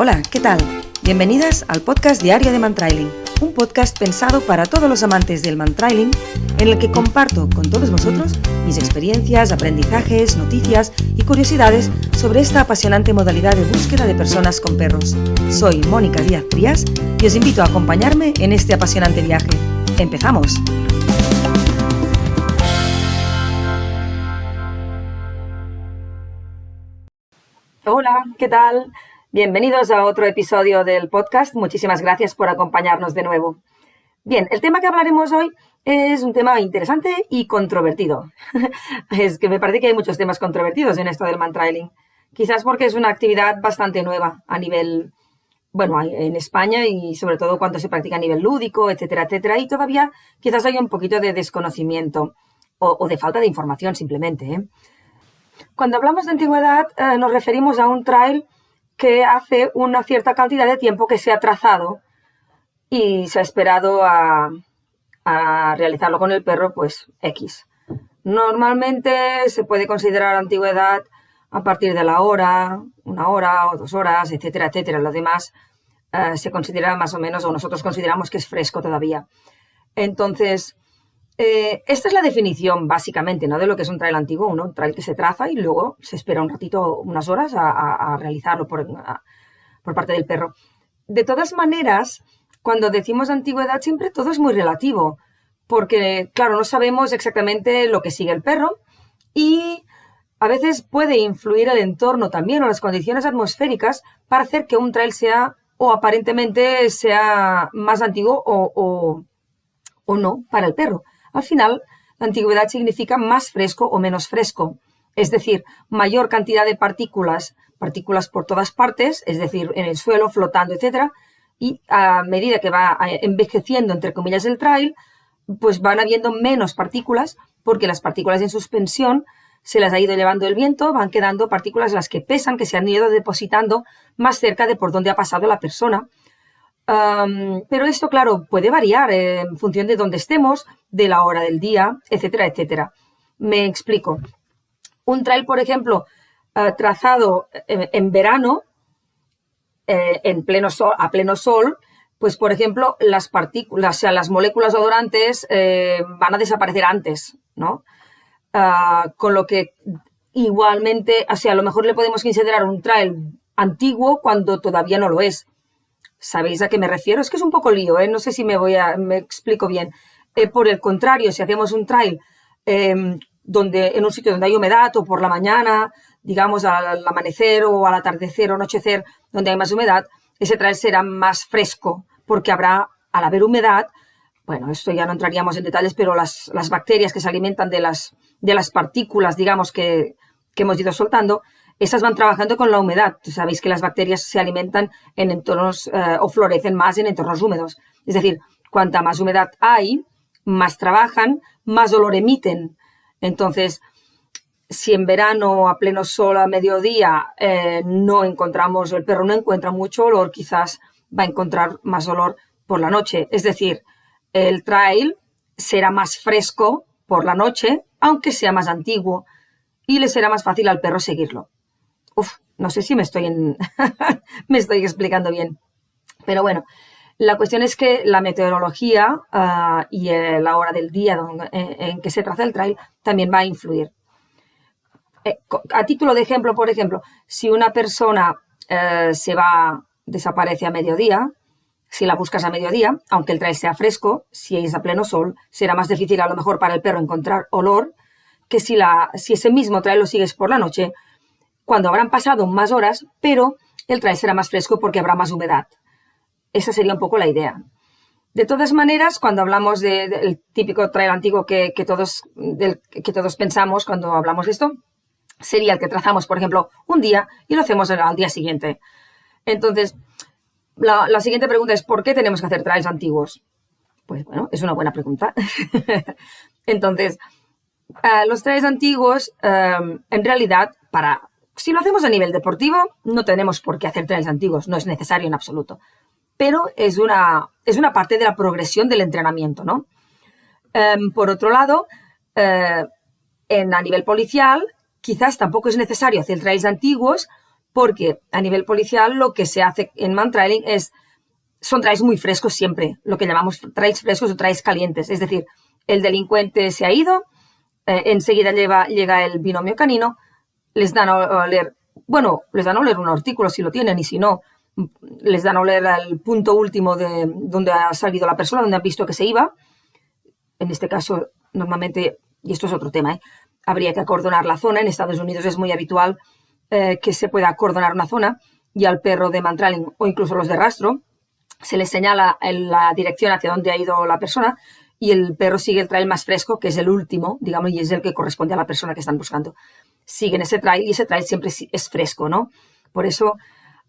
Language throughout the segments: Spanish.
Hola, ¿qué tal? Bienvenidas al podcast diario de Mantrailing, un podcast pensado para todos los amantes del mantrailing, en el que comparto con todos vosotros mis experiencias, aprendizajes, noticias y curiosidades sobre esta apasionante modalidad de búsqueda de personas con perros. Soy Mónica Díaz Trías y os invito a acompañarme en este apasionante viaje. ¡Empezamos! Hola, ¿qué tal? Bienvenidos a otro episodio del podcast. Muchísimas gracias por acompañarnos de nuevo. Bien, el tema que hablaremos hoy es un tema interesante y controvertido. Es que me parece que hay muchos temas controvertidos en esto del mantrailing. Quizás porque es una actividad bastante nueva a nivel, en España y sobre todo cuando se practica a nivel lúdico, etcétera, etcétera. Y todavía quizás hay un poquito de desconocimiento o de falta de información simplemente, ¿eh? Cuando hablamos de antigüedad nos referimos a un trail que hace una cierta cantidad de tiempo que se ha trazado y se ha esperado a realizarlo con el perro, pues X. Normalmente se puede considerar antigüedad a partir de la hora, 1 hora o 2 horas, etcétera, etcétera. Lo demás se considera más o menos, o nosotros consideramos que es fresco todavía. Entonces, esta es la definición básicamente, ¿no?, de lo que es un trail antiguo, un trail que se traza y luego se espera un ratito, unas horas a realizarlo por parte del perro. De todas maneras, cuando decimos antigüedad siempre todo es muy relativo, porque claro, no sabemos exactamente lo que sigue el perro y a veces puede influir el entorno también o las condiciones atmosféricas para hacer que un trail sea o aparentemente sea más antiguo o no para el perro. Al final, la antigüedad significa más fresco o menos fresco, es decir, mayor cantidad de partículas por todas partes, es decir, en el suelo, flotando, etcétera, y a medida que va envejeciendo, entre comillas, el trail, pues van habiendo menos partículas, porque las partículas en suspensión se las ha ido llevando el viento, van quedando partículas las que pesan, que se han ido depositando más cerca de por donde ha pasado la persona. Pero esto, claro, puede variar en función de dónde estemos, de la hora del día, etcétera, etcétera. Me explico. Un trail, por ejemplo, trazado en verano, a pleno sol, pues, por ejemplo, las partículas, o sea, las moléculas odorantes van a desaparecer antes, ¿no? Con lo que igualmente, o sea, a lo mejor le podemos considerar un trail antiguo cuando todavía no lo es. ¿Sabéis a qué me refiero? Es que es un poco lío, ¿eh? No sé si me explico bien. Por el contrario, si hacemos un trail en un sitio donde hay humedad o por la mañana, digamos al amanecer o al atardecer o anochecer, donde hay más humedad, ese trail será más fresco porque al haber humedad, bueno, esto ya no entraríamos en detalles, pero las bacterias que se alimentan de las partículas, digamos, que hemos ido soltando, esas van trabajando con la humedad. Sabéis que las bacterias se alimentan en entornos o florecen más en entornos húmedos. Es decir, cuanta más humedad hay, más trabajan, más olor emiten. Entonces, si en verano a pleno sol a mediodía el perro no encuentra mucho olor, quizás va a encontrar más olor por la noche. Es decir, el trail será más fresco por la noche, aunque sea más antiguo, y le será más fácil al perro seguirlo. No sé si me estoy explicando bien. Pero bueno, la cuestión es que la meteorología y la hora del día en que se traza el trail también va a influir. A título de ejemplo, por ejemplo, si una persona desaparece a mediodía, si la buscas a mediodía, aunque el trail sea fresco, si es a pleno sol, será más difícil a lo mejor para el perro encontrar olor que si ese mismo trail lo sigues por la noche, cuando habrán pasado más horas, pero el trail será más fresco porque habrá más humedad. Esa sería un poco la idea. De todas maneras, cuando hablamos del típico trail antiguo que todos pensamos cuando hablamos de esto, sería el que trazamos, por ejemplo, un día y lo hacemos al día siguiente. Entonces, la siguiente pregunta es, ¿por qué tenemos que hacer trails antiguos? Pues bueno, es una buena pregunta. Entonces, los trails antiguos, en realidad, si lo hacemos a nivel deportivo, no tenemos por qué hacer trails antiguos, no es necesario en absoluto. Pero es una parte de la progresión del entrenamiento, ¿no? Por otro lado, a nivel policial, quizás tampoco es necesario hacer trails antiguos porque a nivel policial lo que se hace en man-trailing son trails muy frescos siempre, lo que llamamos trails frescos o trails calientes. Es decir, el delincuente se ha ido, enseguida llega el binomio canino, les dan a oler un artículo si lo tienen, y si no, les dan a oler al punto último de donde ha salido la persona, donde han visto que se iba. En este caso, normalmente, y esto es otro tema, habría que acordonar la zona. En Estados Unidos es muy habitual que se pueda acordonar una zona, y al perro de man-trailing o incluso los de rastro se les señala en la dirección hacia donde ha ido la persona, y el perro sigue el trail más fresco, que es el último, digamos, y es el que corresponde a la persona que están buscando. Siguen ese trail, y ese trail siempre es fresco, ¿no? Por eso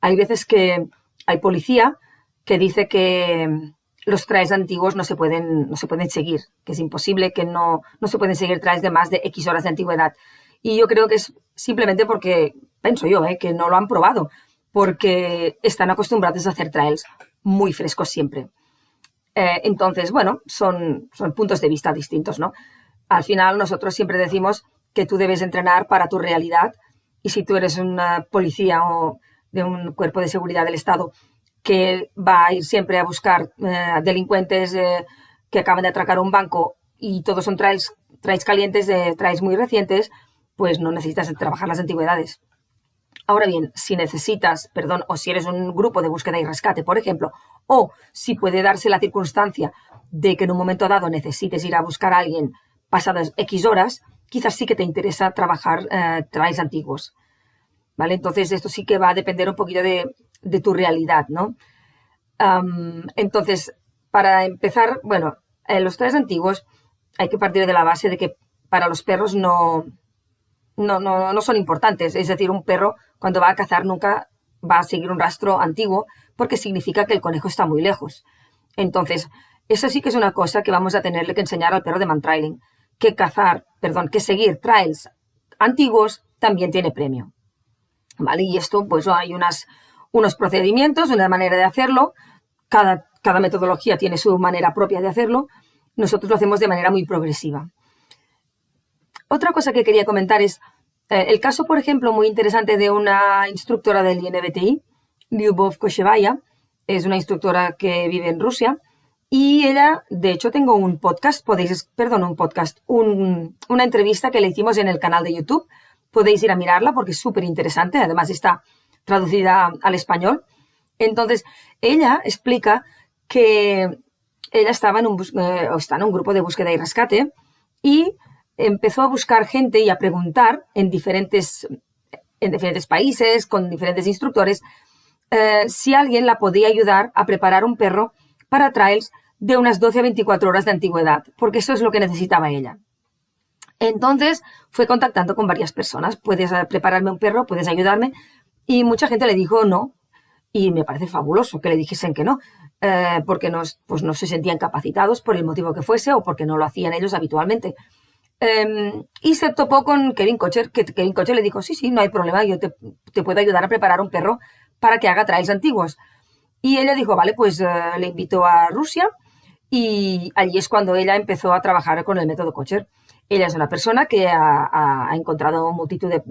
hay veces que hay policía que dice que los trails antiguos no se pueden seguir, que es imposible, que no se pueden seguir trails de más de X horas de antigüedad. Y yo creo que es simplemente porque, pienso yo, que no lo han probado, porque están acostumbrados a hacer trails muy frescos siempre. Entonces, bueno, son puntos de vista distintos, ¿no? Al final nosotros siempre decimos que tú debes entrenar para tu realidad, y si tú eres una policía o de un cuerpo de seguridad del Estado que va a ir siempre a buscar delincuentes que acaban de atracar un banco, y todos son trails calientes, trails muy recientes, pues no necesitas trabajar las antigüedades. Ahora bien, si o si eres un grupo de búsqueda y rescate, por ejemplo, o si puede darse la circunstancia de que en un momento dado necesites ir a buscar a alguien pasadas X horas, quizás sí que te interesa trabajar trails antiguos, ¿vale? Entonces, esto sí que va a depender un poquito de tu realidad, ¿no? Entonces, para empezar, bueno, los trails antiguos hay que partir de la base de que para los perros no son importantes. Es decir, un perro cuando va a cazar nunca va a seguir un rastro antiguo, porque significa que el conejo está muy lejos. Entonces, eso sí que es una cosa que vamos a tenerle que enseñar al perro de man-trailing, que seguir trails antiguos también tiene premio, ¿vale? Y esto, pues hay unos procedimientos, una manera de hacerlo. Cada metodología tiene su manera propia de hacerlo. Nosotros lo hacemos de manera muy progresiva. Otra cosa que quería comentar es el caso, por ejemplo, muy interesante de una instructora del INBTI, Lyubov Koshevaya. Es una instructora que vive en Rusia, y ella, de hecho, tengo una entrevista que le hicimos en el canal de YouTube. Podéis ir a mirarla porque es súper interesante. Además, está traducida al español. Entonces, ella explica que ella está en un grupo de búsqueda y rescate, y empezó a buscar gente y a preguntar en diferentes países, con diferentes instructores, si alguien la podía ayudar a preparar un perro para trails de unas 12 a 24 horas de antigüedad, porque eso es lo que necesitaba ella. Entonces fue contactando con varias personas. ¿Puedes prepararme un perro? ¿Puedes ayudarme? Y mucha gente le dijo no, y me parece fabuloso que le dijesen que no, porque no se sentían capacitados por el motivo que fuese, o porque no lo hacían ellos habitualmente. Y se topó con Kevin Kocher, que Kevin Kocher le dijo, sí, no hay problema, yo te puedo ayudar a preparar un perro para que haga trails antiguos. Y ella dijo, vale, pues le invito a Rusia, y allí es cuando ella empezó a trabajar con el método Kocher. Ella es una persona que ha encontrado multitud de...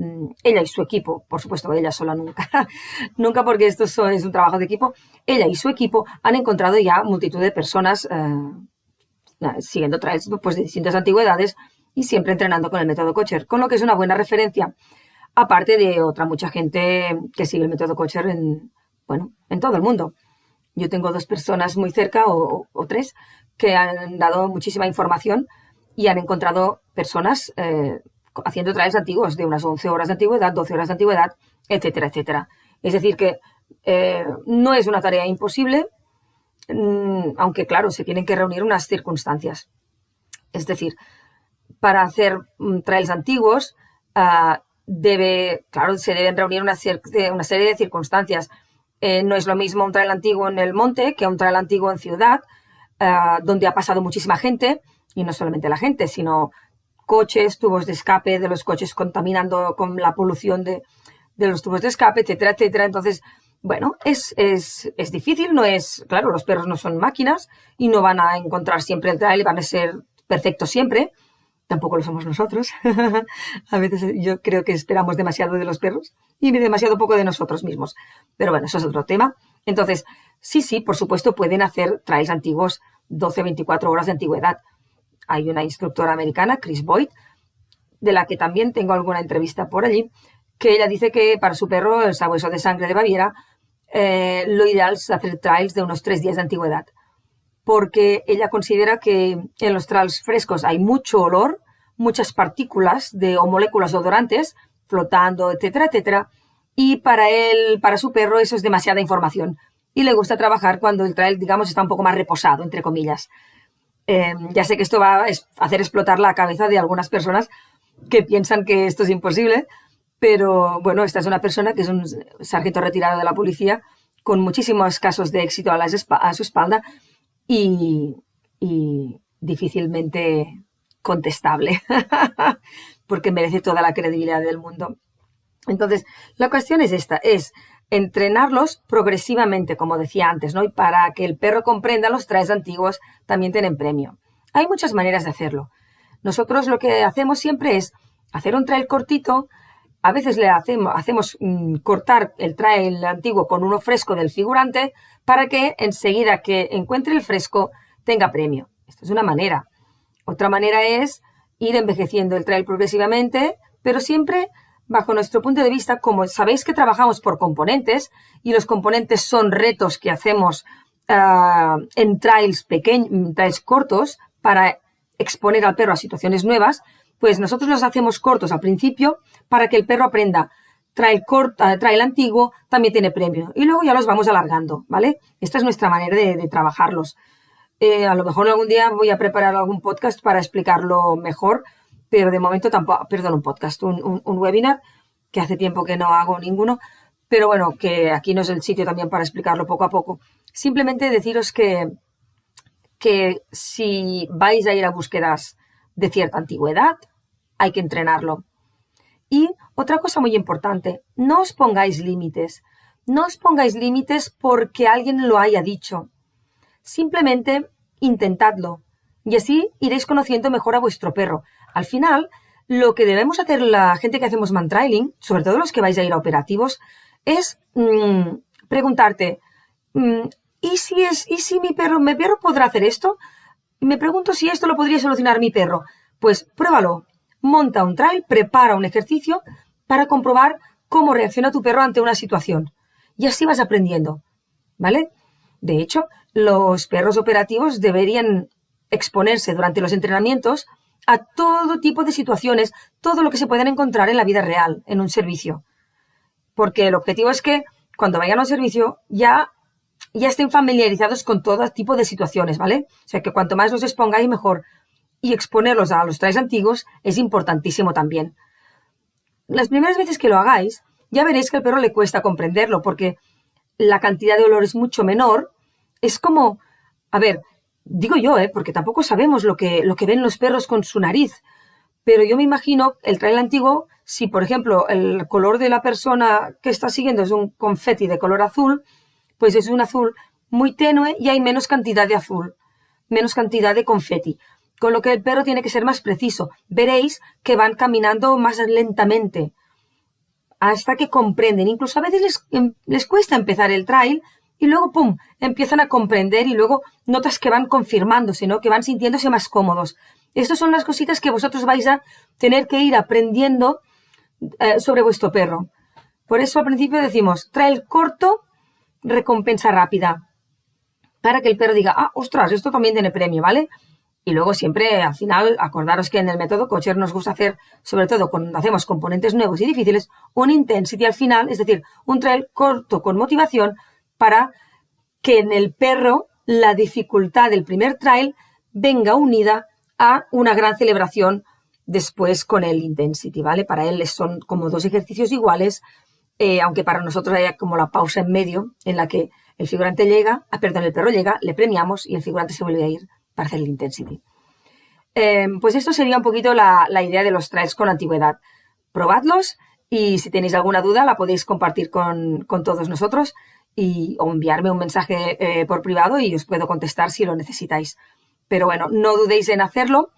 Ella y su equipo, por supuesto, ella sola nunca, nunca, porque esto es un trabajo de equipo. Ella y su equipo han encontrado ya multitud de personas siguiendo trails pues, de distintas antigüedades, y siempre entrenando con el método Kocher, con lo que es una buena referencia, aparte de mucha gente que sigue el método Kocher en todo el mundo. Yo tengo 2 personas muy cerca, o 3, que han dado muchísima información y han encontrado personas haciendo trails antiguos de unas 11 horas de antigüedad, 12 horas de antigüedad, etcétera, etcétera. Es decir que no es una tarea imposible, aunque claro, se tienen que reunir unas circunstancias. Es decir, para hacer trails antiguos se deben reunir una serie de circunstancias. No es lo mismo un trail antiguo en el monte que un trail antiguo en ciudad, donde ha pasado muchísima gente, y no solamente la gente, sino coches, tubos de escape de los coches contaminando con la polución de los tubos de escape, etcétera, etcétera. Entonces, bueno, es difícil, claro, los perros no son máquinas y no van a encontrar siempre el trail y van a ser perfectos siempre. tampoco lo somos nosotros. A veces yo creo que esperamos demasiado de los perros y demasiado poco de nosotros mismos. Pero bueno, eso es otro tema. Entonces, sí, por supuesto, pueden hacer trails antiguos 12, 24 horas de antigüedad. Hay una instructora americana, Chris Boyd, de la que también tengo alguna entrevista por allí, que ella dice que para su perro, el sabueso de sangre de Baviera, lo ideal es hacer trails de unos 3 días de antigüedad, porque ella considera que en los trails frescos hay mucho olor, muchas partículas o moléculas odorantes flotando, etcétera, etcétera, y para su perro eso es demasiada información y le gusta trabajar cuando el trail, digamos, está un poco más reposado, entre comillas. Ya sé que esto va a hacer explotar la cabeza de algunas personas que piensan que esto es imposible, pero bueno, esta es una persona que es un sargento retirado de la policía con muchísimos casos de éxito a su espalda y difícilmente contestable, porque merece toda la credibilidad del mundo. Entonces, la cuestión es esta, es entrenarlos progresivamente, como decía antes, ¿no? Y para que el perro comprenda, los trails antiguos también tienen premio. Hay muchas maneras de hacerlo. Nosotros lo que hacemos siempre es hacer un trail cortito. A veces le hacemos cortar el trail antiguo con uno fresco del figurante para que enseguida que encuentre el fresco tenga premio. Esta es una manera. Otra manera es ir envejeciendo el trail progresivamente, pero siempre bajo nuestro punto de vista, como sabéis que trabajamos por componentes y los componentes son retos que hacemos en trails pequeños, trails cortos para exponer al perro a situaciones nuevas, pues nosotros los hacemos cortos al principio para que el perro aprenda. Trail antiguo también tiene premio y luego ya los vamos alargando, ¿vale? Esta es nuestra manera de trabajarlos. A lo mejor algún día voy a preparar algún podcast para explicarlo mejor, pero de momento tampoco, perdón, un podcast, un webinar, que hace tiempo que no hago ninguno, pero bueno, que aquí no es el sitio también para explicarlo poco a poco. Simplemente deciros que si vais a ir a búsquedas de cierta antigüedad, hay que entrenarlo. Y otra cosa muy importante, no os pongáis límites. No os pongáis límites porque alguien lo haya dicho. Simplemente intentadlo y así iréis conociendo mejor a vuestro perro. Al final, lo que debemos hacer la gente que hacemos mantrailing, sobre todo los que vais a ir a operativos, es preguntarte, ¿y si mi perro podrá hacer esto? Me pregunto si esto lo podría solucionar mi perro. Pues pruébalo, monta un trail, prepara un ejercicio para comprobar cómo reacciona tu perro ante una situación. Y así vas aprendiendo, ¿vale? De hecho, los perros operativos deberían exponerse durante los entrenamientos a todo tipo de situaciones, todo lo que se puedan encontrar en la vida real, en un servicio. Porque el objetivo es que cuando vayan a un servicio ya estén familiarizados con todo tipo de situaciones, ¿vale? O sea, que cuanto más los expongáis, mejor. Y exponerlos a los trails antiguos es importantísimo también. Las primeras veces que lo hagáis, ya veréis que al perro le cuesta comprenderlo, porque la cantidad de olor es mucho menor. Es como, a ver, digo yo, porque tampoco sabemos lo que ven los perros con su nariz, pero yo me imagino el trail antiguo, si por ejemplo el color de la persona que está siguiendo es un confeti de color azul, pues es un azul muy tenue y hay menos cantidad de azul, menos cantidad de confeti, con lo que el perro tiene que ser más preciso. Veréis que van caminando más lentamente hasta que comprenden. Incluso a veces les cuesta empezar el trail y luego, ¡pum!, empiezan a comprender y luego notas que van confirmándose, ¿no?, que van sintiéndose más cómodos. Estas son las cositas que vosotros vais a tener que ir aprendiendo sobre vuestro perro. Por eso al principio decimos, trail corto, recompensa rápida, para que el perro diga, ostras, esto también tiene premio, ¿vale? Y luego siempre, al final, acordaros que en el método Coacher nos gusta hacer, sobre todo cuando hacemos componentes nuevos y difíciles, un intensity al final, es decir, un trail corto con motivación para que en el perro la dificultad del primer trail venga unida a una gran celebración después con el intensity, ¿vale? Para él son como 2 ejercicios iguales, aunque para nosotros haya como la pausa en medio en la que el perro llega, le premiamos y el figurante se vuelve a ir para hacer el intensity. Pues esto sería un poquito la idea de los trails con antigüedad. Probadlos y si tenéis alguna duda la podéis compartir con todos nosotros o enviarme un mensaje por privado y os puedo contestar si lo necesitáis. Pero bueno, no dudéis en hacerlo.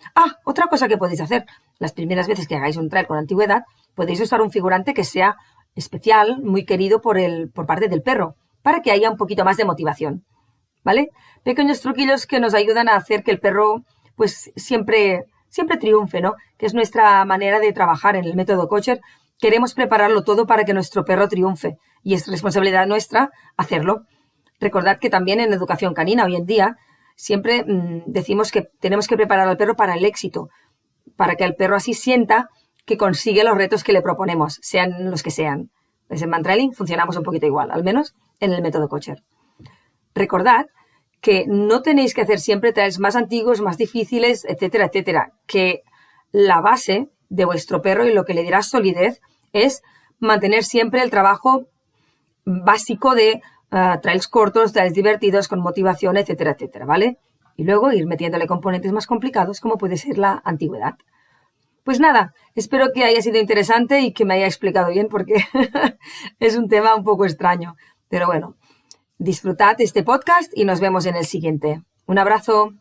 Otra cosa que podéis hacer. Las primeras veces que hagáis un trail con antigüedad, podéis usar un figurante que sea especial, muy querido por parte del perro, para que haya un poquito más de motivación, ¿vale? Pequeños truquillos que nos ayudan a hacer que el perro, pues, siempre triunfe, ¿no? Que es nuestra manera de trabajar en el método Kosher. Queremos prepararlo todo para que nuestro perro triunfe y es responsabilidad nuestra hacerlo. Recordad que también en educación canina hoy en día siempre decimos que tenemos que preparar al perro para el éxito, para que el perro así sienta que consigue los retos que le proponemos, sean los que sean. Pues en Mantrailing funcionamos un poquito igual, al menos en el método Kosher. Recordad que no tenéis que hacer siempre trails más antiguos, más difíciles, etcétera, etcétera. Que la base de vuestro perro y lo que le dirá solidez es mantener siempre el trabajo básico de trails cortos, trails divertidos, con motivación, etcétera, etcétera, ¿vale? Y luego ir metiéndole componentes más complicados como puede ser la antigüedad. Pues nada, espero que haya sido interesante y que me haya explicado bien porque es un tema un poco extraño. Pero bueno, disfrutad este podcast y nos vemos en el siguiente. Un abrazo.